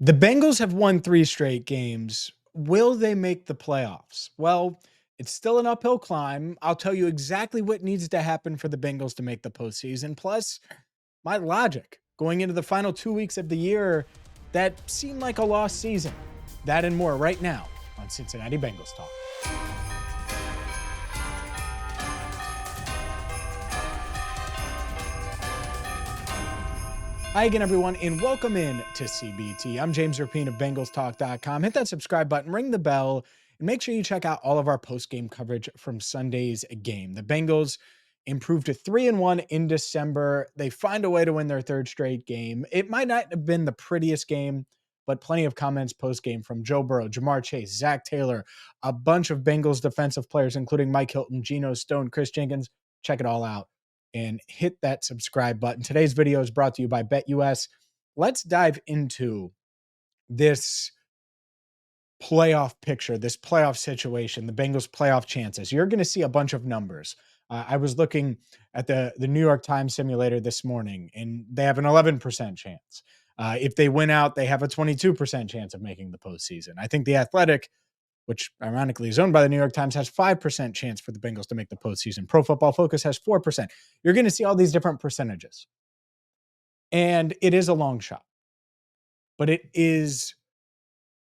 The Bengals have won 3 straight games. Will they make the playoffs? Well, it's still an uphill climb. I'll tell you exactly what needs to happen for the Bengals to make the postseason. Plus, my logic going into the final 2 weeks of the year that seemed like a lost season. That and more right now on Cincinnati Bengals Talk. Hi again, everyone, and welcome in to CBT. I'm James Rapien of BengalsTalk.com. Hit that subscribe button, ring the bell, and make sure you check out all of our post-game coverage from Sunday's game. The Bengals improved to 3-1 in December. They find a way to win their third straight game. It might not have been the prettiest game, but plenty of comments post-game from Joe Burrow, Jamar Chase, Zach Taylor, a bunch of Bengals defensive players, including Mike Hilton, Geno Stone, Chris Jenkins. Check it all out and hit that subscribe button. Today's video is brought to you by BetUS. Let's dive into this playoff picture, this playoff situation, the Bengals playoff chances. You're going to see a bunch of numbers. I was looking at the New York Times simulator this morning, and they have an 11% chance. If they win out, they have a 22% chance of making the postseason. I think The Athletic, which ironically is owned by the New York Times, has 5% chance for the Bengals to make the postseason. Pro Football Focus has 4%. You're going to see all these different percentages. And it is a long shot, but it is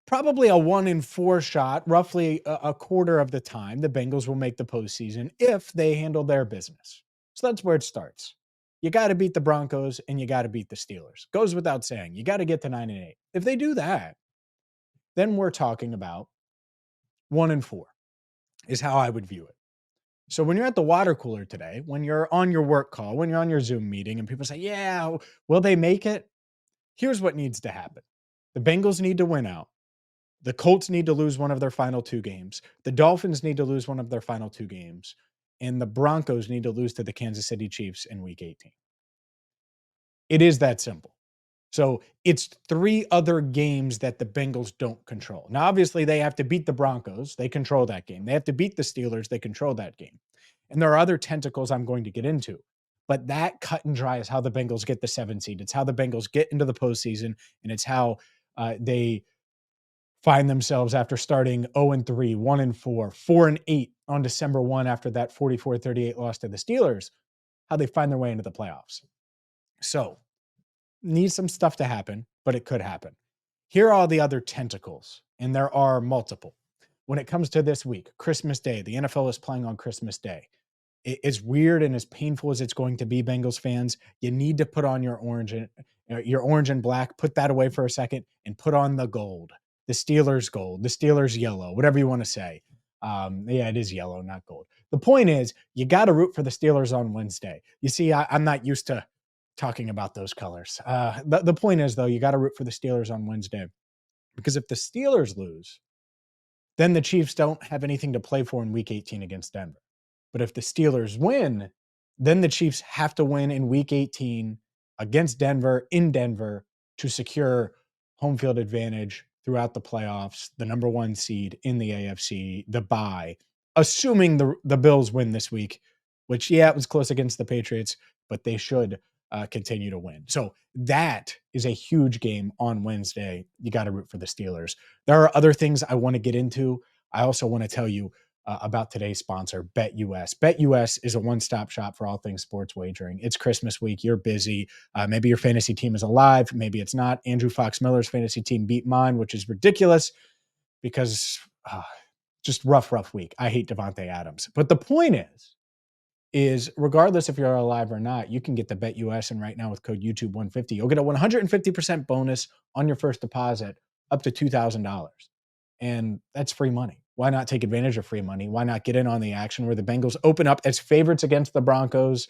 probably a 1 in 4 shot, roughly a quarter of the time the Bengals will make the postseason if they handle their business. So that's where it starts. You got to beat the Broncos and you got to beat the Steelers. Goes without saying. You got to get to 9-8. If they do that, then we're talking about 1 in 4 is how I would view it. So when you're at the water cooler today, when you're on your work call, when you're on your Zoom meeting and people say, yeah, will they make it? Here's what needs to happen. The Bengals need to win out. The Colts need to lose one of their final 2 games. The Dolphins need to lose one of their final 2 games. And the Broncos need to lose to the Kansas City Chiefs in week 18. It is that simple. So it's 3 other games that the Bengals don't control. Now, obviously, they have to beat the Broncos. They control that game. They have to beat the Steelers. They control that game. And there are other tentacles I'm going to get into. But that cut and dry is how the Bengals get the 7 seed. It's how the Bengals get into the postseason. And it's how they find themselves after starting 0-3, 1-4, 4-8 on December 1 after that 44-38 loss to the Steelers, how they find their way into the playoffs. So, needs some stuff to happen, but it could happen. Here are all the other tentacles, and there are multiple. When it comes to this week, Christmas Day, the NFL is playing on Christmas Day. As weird and as painful as it's going to be, Bengals fans, you need to put on your orange and black, put that away for a second, and put on the gold, the Steelers gold, the Steelers yellow, whatever you want to say. Yeah, it is yellow, not gold. The point is, you got to root for the Steelers on Wednesday. You see, I'm not used to talking about those colors. The point is, though, you got to root for the Steelers on Wednesday, because if the Steelers lose, then the Chiefs don't have anything to play for in week 18 against Denver. But if the Steelers win, then the Chiefs have to win in week 18 against Denver in Denver to secure home field advantage throughout the playoffs, the number 1 seed in the AFC, the bye, assuming the Bills win this week, which, yeah, it was close against the Patriots, but they should continue to win. So that is a huge game on Wednesday. You got to root for the Steelers. There are other things I want to get into. I also want to tell you about today's sponsor, BetUS. BetUS is a one-stop shop for all things sports wagering. It's Christmas week. You're busy. Maybe your fantasy team is alive. Maybe it's not. Andrew Fox Miller's fantasy team beat mine, which is ridiculous because just rough week. I hate Devontae Adams. But the point is regardless if you're alive or not, you can get the BetUS, and right now with code YouTube150, you'll get a 150% bonus on your first deposit up to $2,000. And that's free money. Why not take advantage of free money? Why not get in on the action where the Bengals open up as favorites against the Broncos?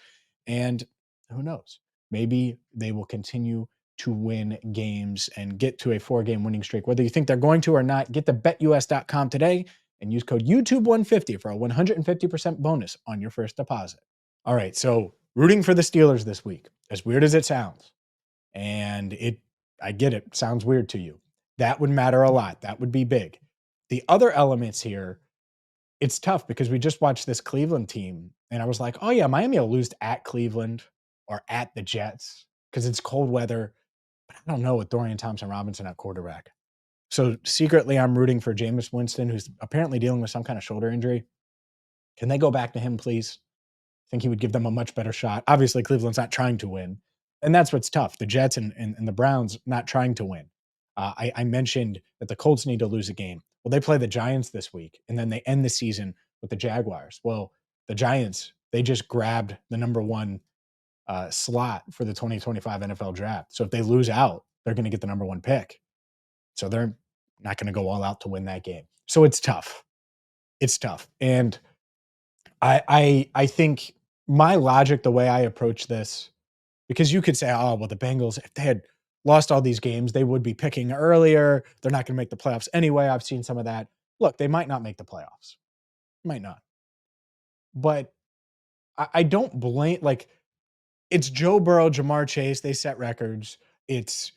And who knows? Maybe they will continue to win games and get to a 4-game winning streak. Whether you think they're going to or not, get to betus.com today and use code YouTube150 for a 150% bonus on your first deposit. All right, so rooting for the Steelers this week, as weird as it sounds, and I get it, sounds weird to you. That would matter a lot. That would be big. The other elements here, it's tough because we just watched this Cleveland team, and I was like, oh yeah, Miami will lose at Cleveland or at the Jets because it's cold weather. I don't know with Dorian Thompson-Robinson at quarterback. So secretly, I'm rooting for Jameis Winston, who's apparently dealing with some kind of shoulder injury. Can they go back to him, please? I think he would give them a much better shot. Obviously, Cleveland's not trying to win, and that's what's tough. The Jets and the Browns not trying to win. I mentioned that the Colts need to lose a game. Well, they play the Giants this week, and then they end the season with the Jaguars. Well, the Giants, they just grabbed the number one slot for the 2025 NFL draft. So if they lose out, they're going to get the number one pick. So they're not going to go all out to win that game. So it's tough. It's tough. And I think my logic, the way I approach this, because you could say, oh, well, the Bengals, if they had lost all these games, they would be picking earlier. They're not going to make the playoffs anyway. I've seen some of that. Look, they might not make the playoffs. Might not. But I don't blame, like, it's Joe Burrow, Jamar Chase. They set records. It's,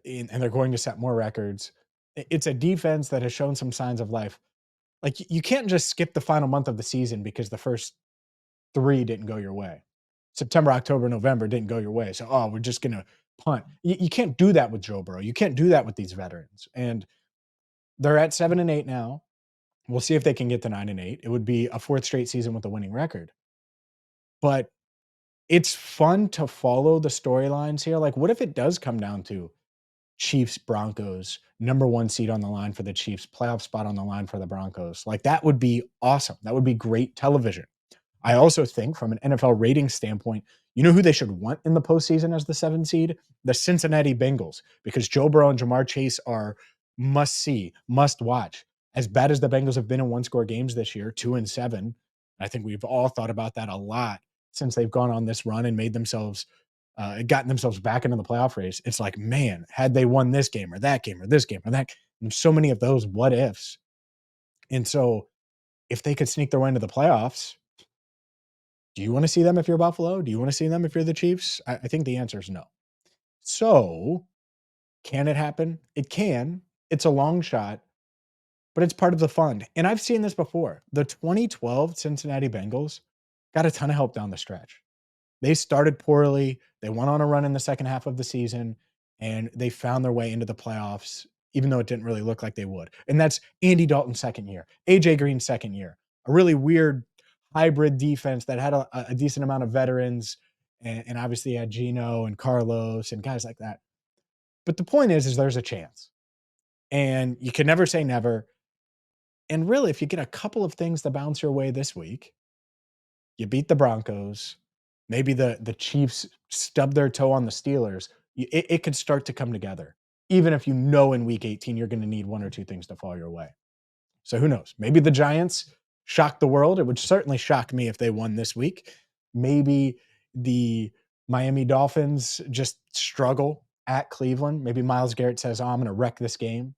and they're going to set more records. It's a defense that has shown some signs of life. Like, you can't just skip the final month of the season because the first 3 didn't go your way. September, October, November didn't go your way. So, oh, we're just going to punt. You can't do that with Joe Burrow. You can't do that with these veterans. And they're at 7-8 now. We'll see if they can get to 9-8. It would be a 4th straight season with a winning record. But it's fun to follow the storylines here. Like, what if it does come down to Chiefs, Broncos, number 1 seed on the line for the Chiefs, playoff spot on the line for the Broncos? Like, that would be awesome. That would be great television. I also think from an NFL rating standpoint, you know who they should want in the postseason as the 7 seed? The Cincinnati Bengals, because Joe Burrow and Jamar Chase are must see, must watch. As bad as the Bengals have been in one-score games this year, 2-7, I think we've all thought about that a lot since they've gone on this run and made themselves, gotten themselves back into the playoff race. It's like, man, had they won this game or that game or this game or that, and so many of those what ifs. And so, if they could sneak their way into the playoffs, do you want to see them if you're Buffalo? Do you want to see them if you're the Chiefs? I think the answer is no. So, can it happen? It can. It's a long shot, but it's part of the fun. And I've seen this before. The 2012 Cincinnati Bengals got a ton of help down the stretch. They started poorly. They went on a run in the second half of the season, and they found their way into the playoffs, even though it didn't really look like they would. And that's Andy Dalton's second year, AJ Green's second year, a really weird hybrid defense that had a decent amount of veterans, and obviously had Gino and Carlos and guys like that. But the point is there's a chance, and you can never say never. And really, if you get a couple of things to bounce your way this week, you beat the Broncos. Maybe the Chiefs stub their toe on the Steelers. It could start to come together, even if you know in week 18 you're going to need 1 or 2 things to fall your way. So who knows? Maybe the Giants shock the world. It would certainly shock me if they won this week. Maybe the Miami Dolphins just struggle at Cleveland. Maybe Myles Garrett says, oh, I'm going to wreck this game.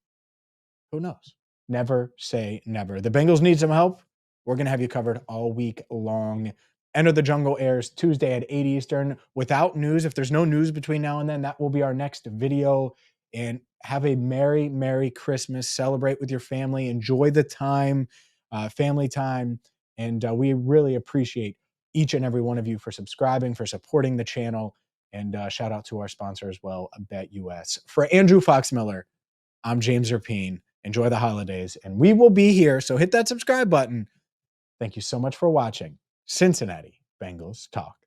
Who knows? Never say never. The Bengals need some help. We're going to have you covered all week long. Enter the Jungle airs Tuesday at 8 Eastern without news. If there's no news between now and then, that will be our next video. And have a Merry, Merry Christmas. Celebrate with your family. Enjoy the time, family time. And we really appreciate each and every one of you for subscribing, for supporting the channel. And shout out to our sponsor as well, BetUS. For Andrew Foxmiller, I'm James Rapien. Enjoy the holidays, and we will be here. So hit that subscribe button. Thank you so much for watching Cincinnati Bengals Talk.